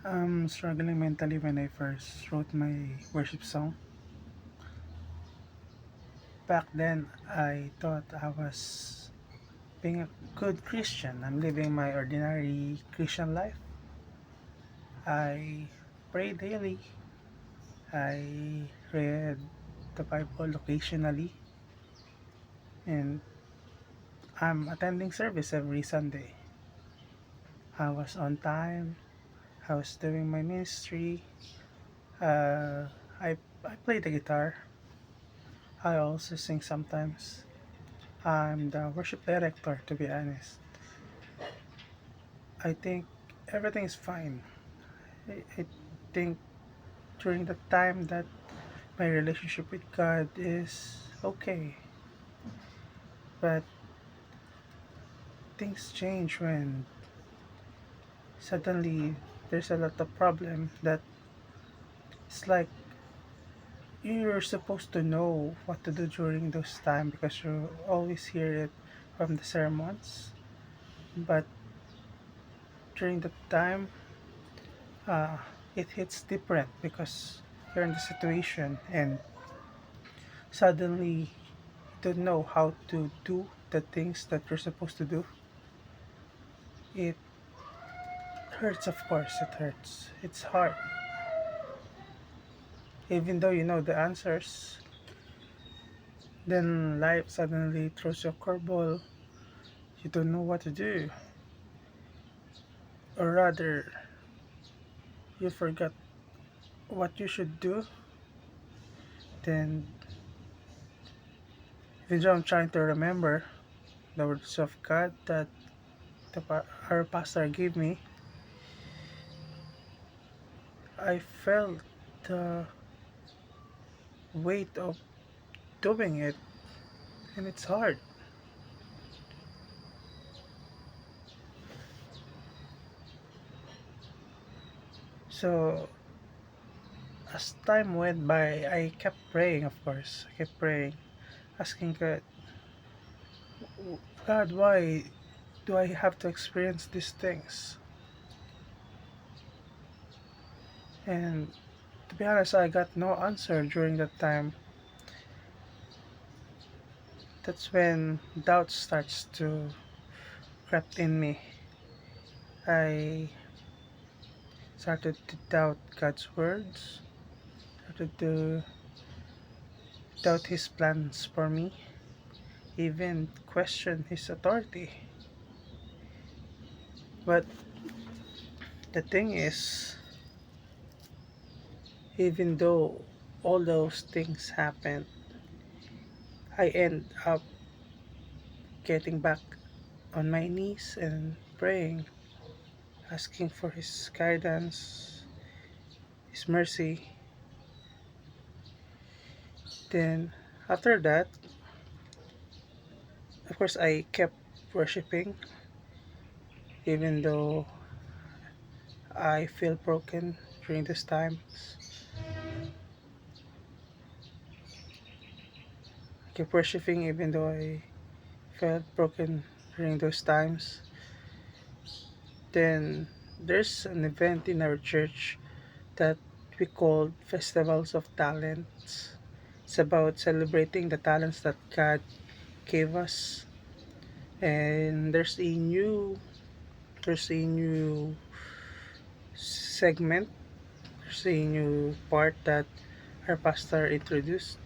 Struggling mentally when I first wrote my worship song. Back then, I thought I was being a good Christian. I'm living my ordinary Christian life. I pray daily. I read the Bible occasionally. And I'm attending service every Sunday. I was on time. I was doing my ministry. Uh, I play the guitar. I also sing sometimes. I'm the worship director, to be honest. I think everything is fine. I think during the time that my relationship with God is okay, but things change when suddenly there's a lot of problem that it's like you're supposed to know what to do during those time because you always hear it from the sermons, but during the time uh, it hits different because you're in the situation and suddenly you don't know how to do the things that you're supposed to do. It hurts, of course, it hurts. It's hard. Even though you know the answers, then life suddenly throws you a curveball. You don't know what to do. Or rather, you forgot what you should do. Then, even though I'm trying to remember the words of God that our pastor gave me, I felt the weight of doing it, and it's hard. So as time went by, I kept praying, of course. I kept praying, asking God, God, why do I have to experience these things? And to be honest, I got no answer during that time. That's when doubt starts to creep in me. I started to doubt God's words, started to doubt His plans for me, even question His authority. But the thing is, even though all those things happen, I end up getting back on my knees and praying, asking for His guidance, His mercy. Then, after that, of course, I kept worshiping, even though I feel broken during this time. I kept worshiping, even though I felt broken during those times. Then, there's an event in our church that we call Festivals of Talents. It's about celebrating the talents that God gave us. And there's a new segment, there's a new part that our pastor introduced.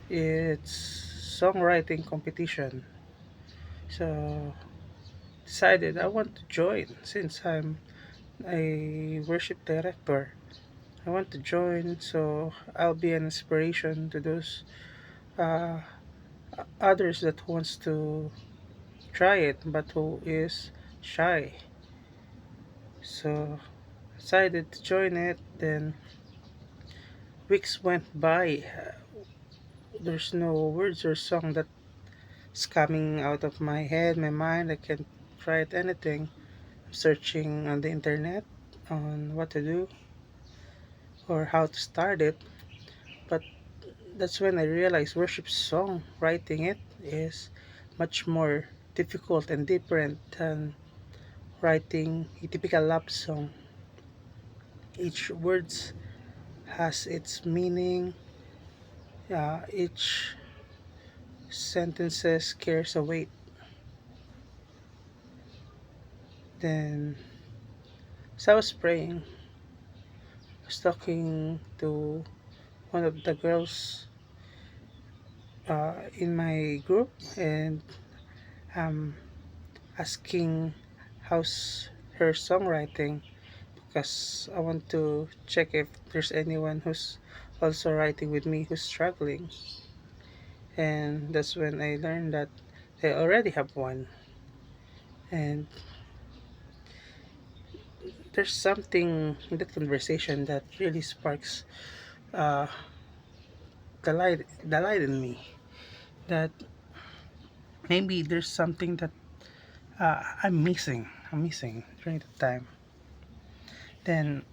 It's songwriting competition. So decided I want to join since I'm a worship director. I want to join so I'll be an inspiration to those uh, others that wants to try it but who is shy. So decided to join it. Then weeks went by. There's no words or song that's coming out of my head, my mind. I can't write anything. I'm searching on the internet on what to do or how to start it. But that's when I realized worship song writing it is much more difficult and different than writing a typical love song. Each words has its meaning. Each sentences carries a weight. Then, as I was praying, I was talking to one of the girls in my group, and I'm asking how's her songwriting because I want to check if there's anyone who's also writing with me who's struggling. And that's when I learned that they already have one. And there's something in that conversation that really sparks uh, the light in me, that maybe there's something that I'm missing during the time. Then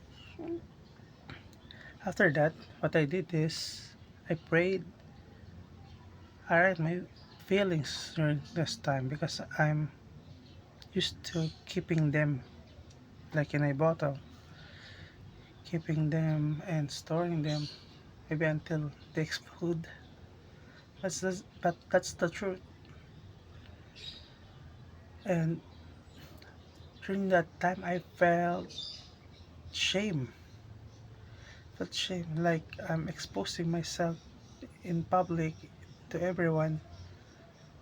after that, what I did is I prayed. I write my feelings during this time because I'm used to keeping them like in a bottle, keeping them and storing them maybe until they explode. But that's the truth. And during that time, I shame, felt shame, like I'm exposing myself in public to everyone.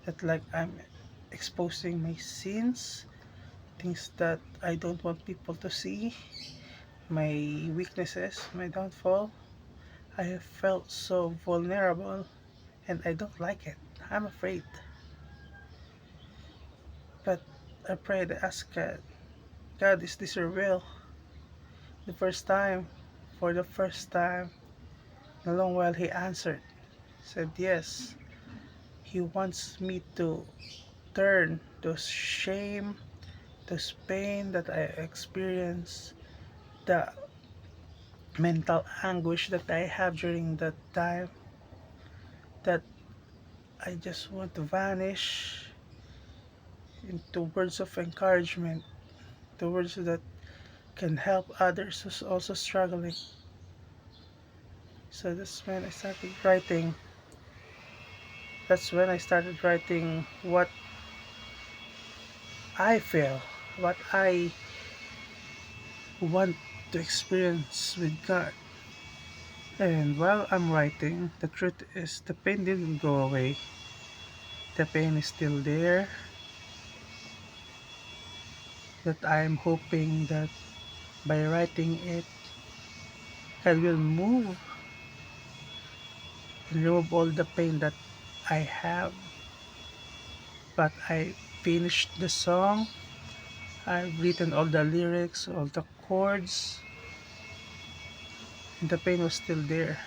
That like I'm exposing my sins, things that I don't want people to see, my weaknesses, my downfall. I have felt so vulnerable and I don't like it. I'm afraid. But I prayed, I asked God, God, is this your will? The first time, for the first time in a long while, He answered, said yes. He wants me to turn those shame, those pain that I experience, the mental anguish that I have during that time, that I just want to vanish into words of encouragement, the words that can help others who's also struggling. So that's when I started writing what I feel, what I want to experience with God. And while I'm writing, the truth is the pain didn't go away. The pain is still there. That I'm hoping that by writing it, I will move and remove all the pain that I have. But I finished the song. I've written all the lyrics, all the chords, and the pain was still there.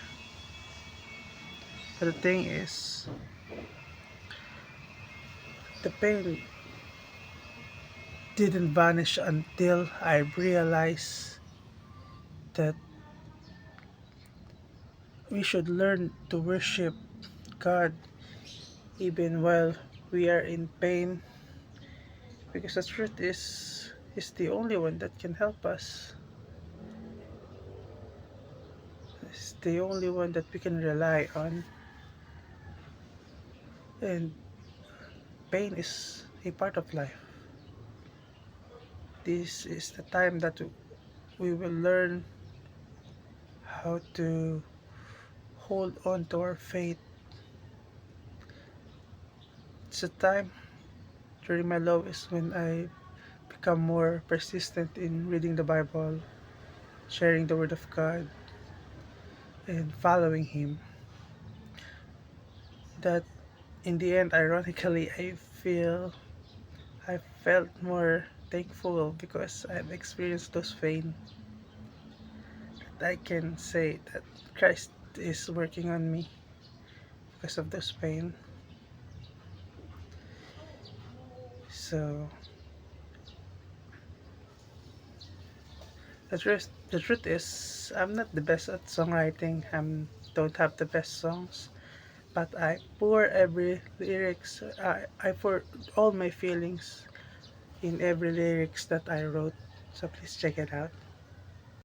But the thing is, the pain didn't vanish until I realized that we should learn to worship God even while we are in pain, because the truth is He's the only one that can help us. He's the only one that we can rely on. And pain is a part of life. This is the time that we will learn how to hold on to our faith. It's a time during my lowest when I become more persistent in reading the Bible, sharing the Word of God, and following Him. That in the end, ironically, I felt more thankful because I've experienced those pain. That I can say that Christ is working on me because of those pain. So the truth is, I'm not the best at songwriting. I don't have the best songs, but I pour every lyrics. I pour all my feelings in every lyrics that I wrote. So please check it out.